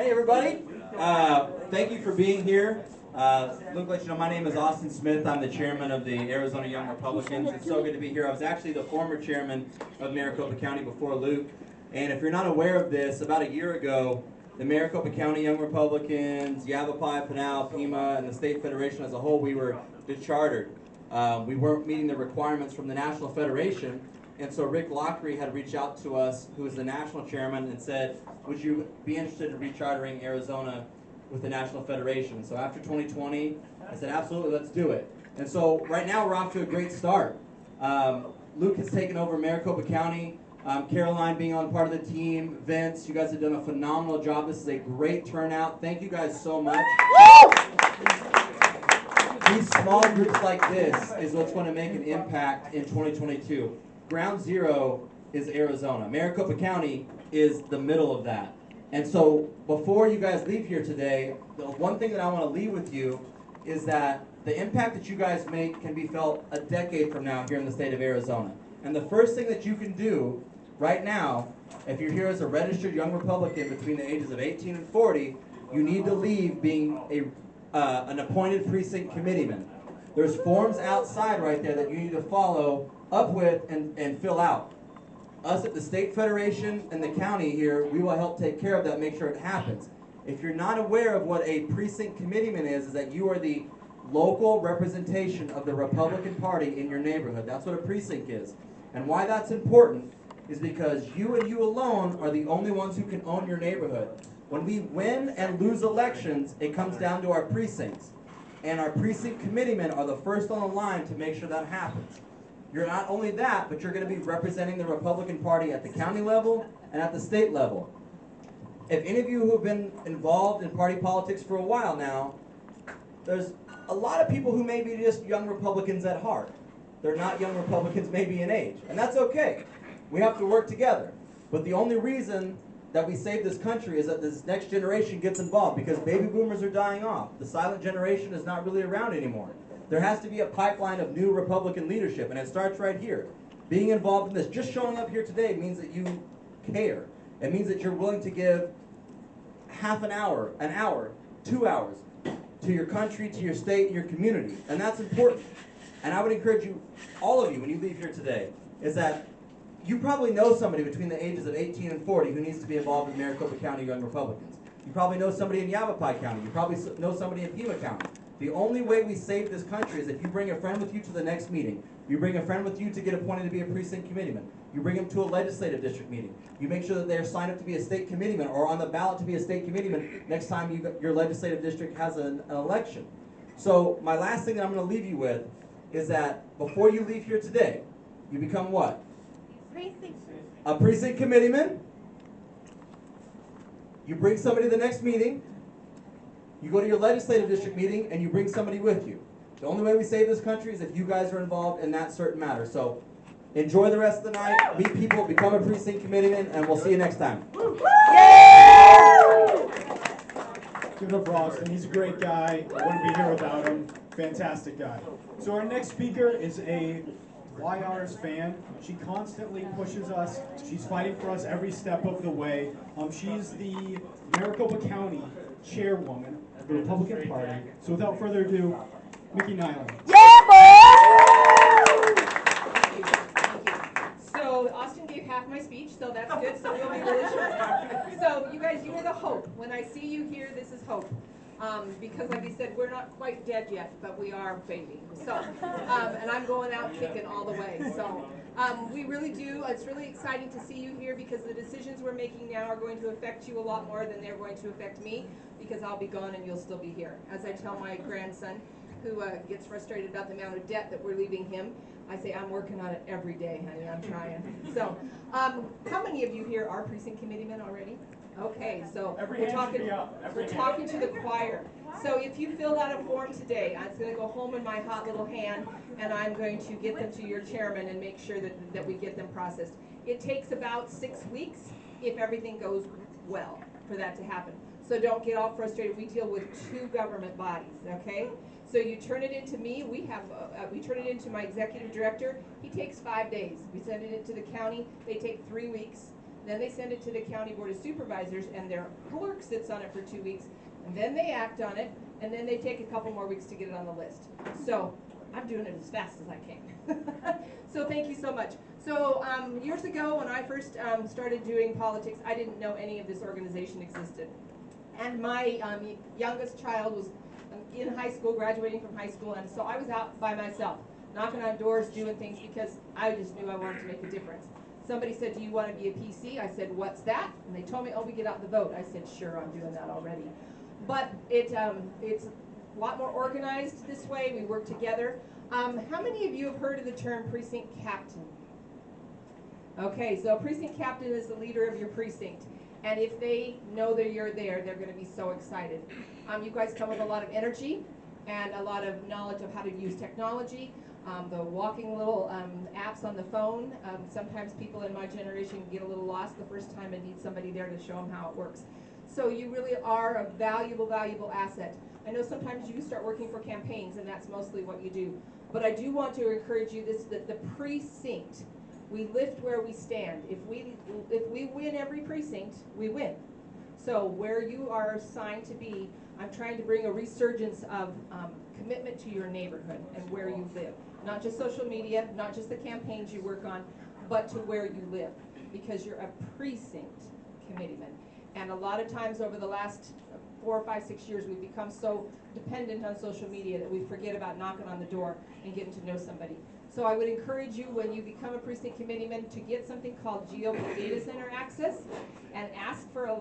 Hey everybody, thank you for being here. My name is Austin Smith. I'm the chairman of the Arizona Young Republicans. It's so good to be here. I was actually the former chairman of Maricopa County before Luke. And if you're not aware of this, about a year ago, the Maricopa County Young Republicans, Yavapai, Pinal, Pima, and the state federation as a whole, we were dechartered. We weren't meeting the requirements from the National Federation. And so Rick Lockery had reached out to us, who is the national chairman, and said, would you be interested in rechartering Arizona with the National Federation? So after 2020, I said, absolutely, let's do it. And so right now we're off to a great start. Luke has taken over Maricopa County. Caroline being on part of the team. Vince, you guys have done a phenomenal job. This is a great turnout. Thank you guys so much. These small groups like this is what's going to make an impact in 2022. Ground zero is Arizona. Maricopa County is the middle of that. And so before you guys leave here today, the one thing that I want to leave with you is that the impact that you guys make can be felt a decade from now here in the state of Arizona. And the first thing that you can do right now, if you're here as a registered young Republican between the ages of 18 and 40, you need to leave being an appointed precinct committeeman. There's forms outside right there that you need to follow up with and fill out. Us at the State Federation and the county here, we will help take care of that, make sure it happens. If you're not aware of what a precinct committeeman is that you are the local representation of the Republican Party in your neighborhood. That's what a precinct is. And why that's important is because you and you alone are the only ones who can own your neighborhood. When we win and lose elections, it comes down to our precincts. And our precinct committeemen are the first on the line to make sure that happens. You're not only that, but you're going to be representing the Republican Party at the county level and at the state level. If any of you who have been involved in party politics for a while now, there's a lot of people who may be just young Republicans at heart. They're not young Republicans maybe in age, and that's okay. We have to work together. But the only reason that we save this country is that this next generation gets involved, because baby boomers are dying off. The silent generation is not really around anymore. There has to be a pipeline of new Republican leadership, and it starts right here. Being involved in this, just showing up here today means that you care. It means that you're willing to give half an hour, 2 hours to your country, to your state, and your community. And that's important. And I would encourage you, all of you, when you leave here today, is that you probably know somebody between the ages of 18 and 40 who needs to be involved in Maricopa County Young Republicans. You probably know somebody in Yavapai County. You probably know somebody in Pima County. The only way we save this country is if you bring a friend with you to the next meeting. You bring a friend with you to get appointed to be a precinct committeeman. You bring them to a legislative district meeting. You make sure that they're signed up to be a state committeeman or on the ballot to be a state committeeman next time your legislative district has an election. So my last thing that I'm going to leave you with is that before you leave here today, you become what? A precinct committeeman. You bring somebody to the next meeting. You go to your legislative district meeting and you bring somebody with you. The only way we save this country is if you guys are involved in that certain matter. So enjoy the rest of the night, meet people, become a precinct committeeman, and we'll see you next time. Give it up for Austin. He's a great guy. I wouldn't be here without him. Fantastic guy. So our next speaker is a YR's fan. She constantly pushes us. She's fighting for us every step of the way. She's the Maricopa County chairwoman of the Republican Party. So without further ado, Mickey Nyland. Yeah, boy! So Austin gave half my speech, so that's good. So we'll be really short. So you guys, you are the hope. When I see you here, this is hope. Because like I said, we're not quite dead yet, but we are baby. So, and I'm going out kicking all the way. So we really do. It's really exciting to see you here because the decisions we're making now are going to affect you a lot more than they're going to affect me, because I'll be gone and you'll still be here. As I tell my grandson, who gets frustrated about the amount of debt that we're leaving him, I say, I'm working on it every day, honey. I'm trying. So how many of you here are precinct committeemen already? Okay, so we're talking to the choir. So if you filled out a form today, it's going to go home in my hot little hand, and I'm going to get them to your chairman and make sure that we get them processed. It takes about 6 weeks, if everything goes well, for that to happen. So don't get all frustrated. We deal with 2 government bodies, okay? So you turn it into me. We turn it into my executive director. He takes 5 days. We send it into the county. They take 3 weeks. then they send it to the county board of supervisors, and their clerk sits on it for 2 weeks, and then they act on it, and then they take a couple more weeks to get it on the list. So I'm doing it as fast as I can. So thank you so much. So years ago, when I first started doing politics, I didn't know any of this organization existed. And my youngest child was in high school, graduating from high school, and so I was out by myself, knocking on doors, doing things, because I just knew I wanted to make a difference. Somebody said, do you want to be a PC? I said, what's that? And they told me, oh, we get out the vote. I said, sure, I'm doing that already. But it's a lot more organized this way. We work together. How many of you have heard of the term precinct captain? Okay, so precinct captain is the leader of your precinct. And if they know that you're there, they're going to be so excited. You guys come with a lot of energy and a lot of knowledge of how to use technology. The walking little apps on the phone. Sometimes people in my generation get a little lost the first time and need somebody there to show them how it works. So you really are a valuable, valuable asset. I know sometimes you start working for campaigns, and that's mostly what you do. But I do want to encourage you that the precinct, we lift where we stand. If we win every precinct, we win. So where you are assigned to be, I'm trying to bring a resurgence of commitment to your neighborhood and where you live. Not just social media, not just the campaigns you work on, but to where you live, because you're a precinct committeeman. And a lot of times over the last 4, 5, 6 years, we've become so dependent on social media that we forget about knocking on the door and getting to know somebody. So I would encourage you, when you become a precinct committeeman, to get something called GOP Data Center access and ask for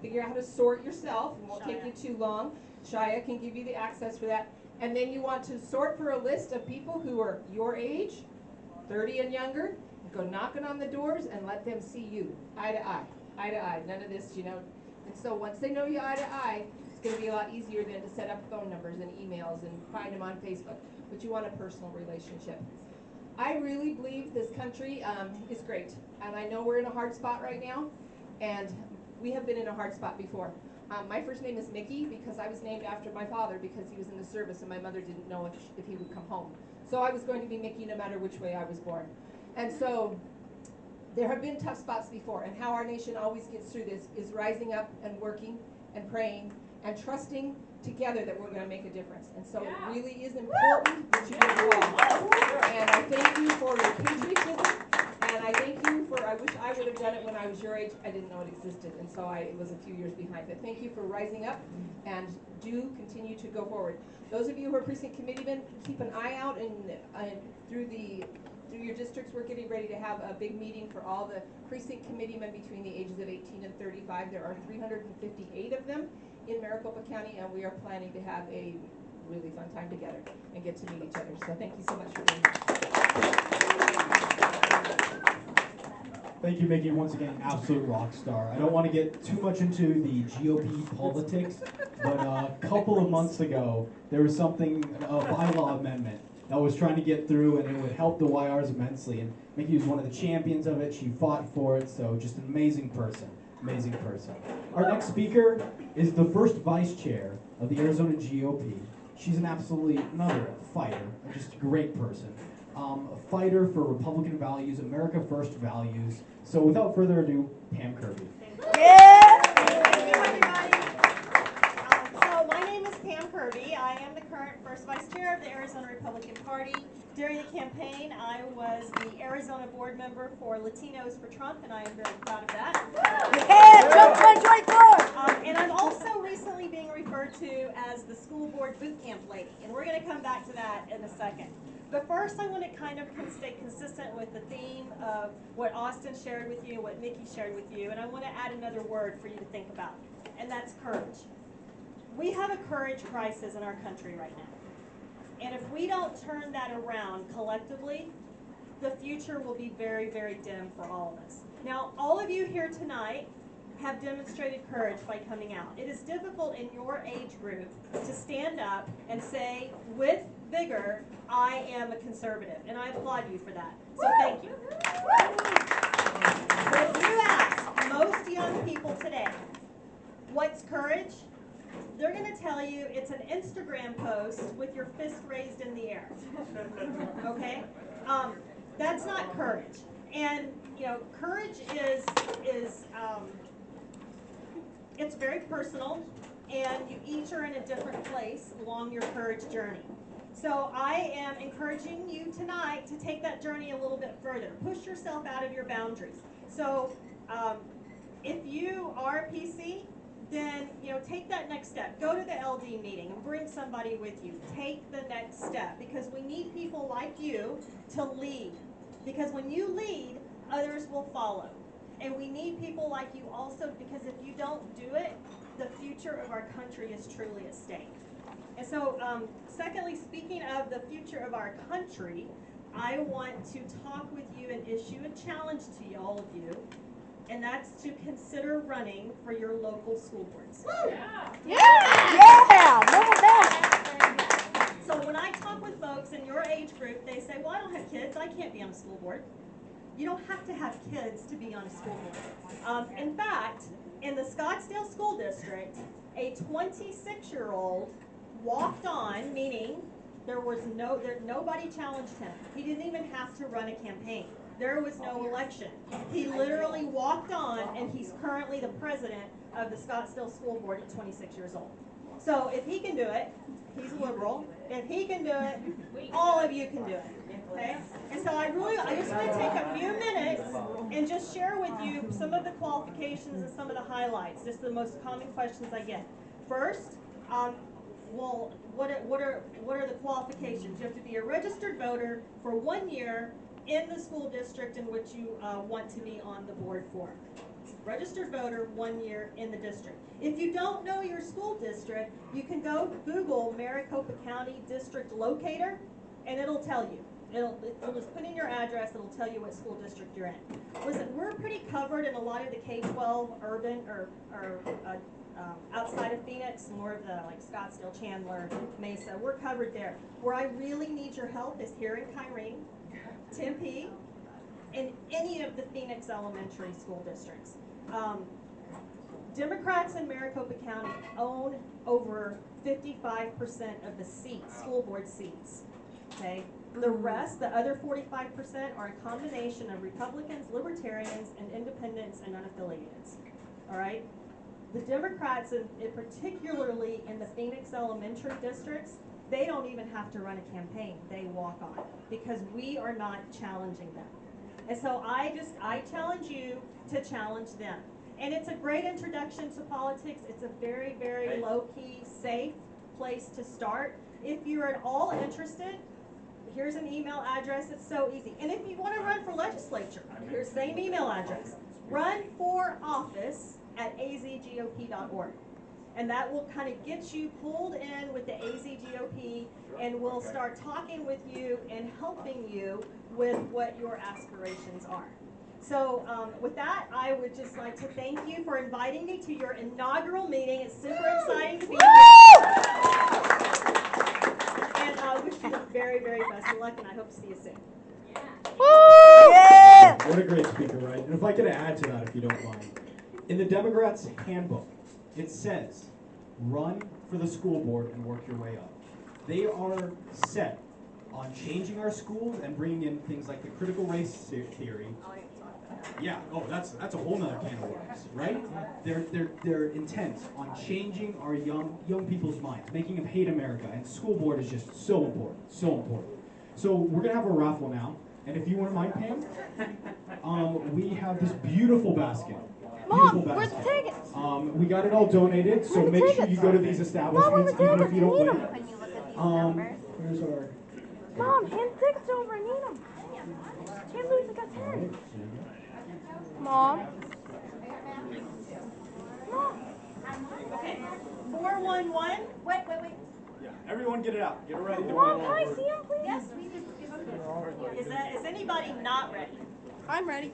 figure out how to sort yourself. It won't take you too long. Shia can give you the access for that. And then you want to sort for a list of people who are your age, 30 and younger. Go knocking on the doors and let them see you, eye to eye. Eye to eye, none of this, you know. And so once they know you eye to eye, it's going to be a lot easier than to set up phone numbers and emails and find them on Facebook. But you want a personal relationship. I really believe this country is great. And I know we're in a hard spot right now. And we have been in a hard spot before. My first name is Mickey because I was named after my father because he was in the service and my mother didn't know if he would come home. So I was going to be Mickey no matter which way I was born. And so there have been tough spots before, and how our nation always gets through this is rising up and working and praying and trusting together that we're going to make a difference. And so it really is important that you get involved. And I thank you for your patriotism, and I thank you for, I wish I would have done it when I was your age. I didn't know it existed, and so I was a few years behind. But thank you for rising up, and do continue to go forward. Those of you who are precinct committeemen, keep an eye out and through your districts. We're getting ready to have a big meeting for all the precinct committeemen between the ages of 18 and 35. There are 358 of them in Maricopa County, and we are planning to have a really fun time together and get to meet each other. So thank you so much for being here. Thank you, Mickey. Once again, absolute rock star. I don't want to get too much into the GOP politics, but a couple of months ago, there was something, a bylaw amendment that was trying to get through, and it would help the YRs immensely. And Mickey was one of the champions of it. She fought for it, so just an amazing person. Amazing person. Our next speaker is the first vice chair of the Arizona GOP. She's another fighter, just a great person. A fighter for Republican values, America First values. So without further ado, Pam Kirby. Yeah. Thank you, everybody. So my name is Pam Kirby. I am the current first vice chair of the Arizona Republican Party. During the campaign, I was the Arizona board member for Latinos for Trump, and I am very proud of that. Yeah, Trump 2024. And I'm also recently being referred to as the school board boot camp lady, and we're going to come back to that in a second. But first, I want to kind of stay consistent with the theme of what Austin shared with you, what Mickey shared with you, and I want to add another word for you to think about, and that's courage. We have a courage crisis in our country right now. And if we don't turn that around collectively, the future will be very, very dim for all of us. Now, all of you here tonight have demonstrated courage by coming out. It is difficult in your age group to stand up and say with vigor, I am a conservative, and I applaud you for that. So thank you. But if you ask most young people today, what's courage? They're going to tell you it's an Instagram post with your fist raised in the air. Okay? That's not courage. And, you know, courage is it's very personal, and you each are in a different place along your courage journey. So I am encouraging you tonight to take that journey a little bit further. Push yourself out of your boundaries. So if you are a PC, then, you know, take that next step. Go to the LD meeting and bring somebody with you. Take the next step, because we need people like you to lead. Because when you lead, others will follow. And we need people like you also, because if you don't do it, the future of our country is truly at stake. And so, secondly, speaking of the future of our country, I want to talk with you and issue a challenge to all of you, and that's to consider running for your local school boards. Yeah! Move that. So when I talk with folks in your age group, they say, well, I don't have kids, I can't be on a school board. You don't have to have kids to be on a school board. In fact, in the Scottsdale School District, a 26-year-old walked on, meaning nobody challenged him. He didn't even have to run a campaign. There was no election. He literally walked on, and he's currently the president of the Scottsdale School Board at 26 years old. So if he can do it, he's a liberal. If he can do it, all of you can do it. Okay? And so I just want to take a few minutes and just share with you some of the qualifications and some of the highlights, just the most common questions I get. First, well, what are the qualifications? You have to be a registered voter for 1 year in the school district in which you want to be on the board for. Registered voter, 1 year in the district. If you don't know your school district, you can go Google Maricopa County District Locator, and it'll tell you. It'll just put in your address, it'll tell you what school district you're in. Listen, we're pretty covered in a lot of the K-12 urban or outside of Phoenix, more of the like Scottsdale, Chandler, Mesa. We're covered there. Where I really need your help is here in Kyrene, Tempe, and any of the Phoenix elementary school districts. Democrats in Maricopa County own over 55% of the seats, school board seats. Okay, the rest, the other 45%, are a combination of Republicans, Libertarians, and Independents and unaffiliated. All right. The Democrats, particularly in the Phoenix elementary districts, they don't even have to run a campaign. They walk on, because we are not challenging them. And so I challenge you to challenge them. And it's a great introduction to politics. It's a very, very low-key, safe place to start. If you're at all interested, here's an email address. It's so easy. And if you want to run for legislature, here's the same email address. Run for office at azgop.org. And that will kind of get you pulled in with the AZGOP, and we'll start talking with you and helping you with what your aspirations are. So with that, I would just like to thank you for inviting me to your inaugural meeting. It's super exciting to be here. And I wish you the very, very best of luck, and I hope to see you soon. Yeah! What a great speaker, right? And if I could add to that, if you don't mind. In the Democrats' handbook, it says, run for the school board and work your way up. They are set on changing our schools and bringing in things like the critical race theory. Yeah, oh, that's a whole nother can of worms, right? They're intent on changing our young people's minds, making them hate America, and school board is just so important, so important. So we're gonna have a raffle now, and if you wouldn't mind, Pam, we have this beautiful basket. Mom, where's the tickets? We got it all donated, so make sure you go to these establishments, even if you don't win. Here's our. Mom, hand the tickets over. I need them. Can't lose. I got 10. Mom. Okay. 411. Wait. Yeah, everyone get it out. Get it ready. Mom, can I see him, please? Yes, we do. Is anybody not ready? I'm ready.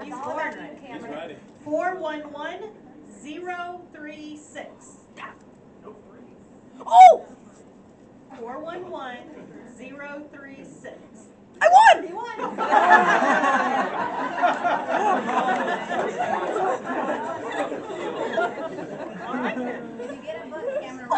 He's born ready. He's ready. 411036. Oh! 411036. I won! You won. All right then. Did you get a book, Cameron?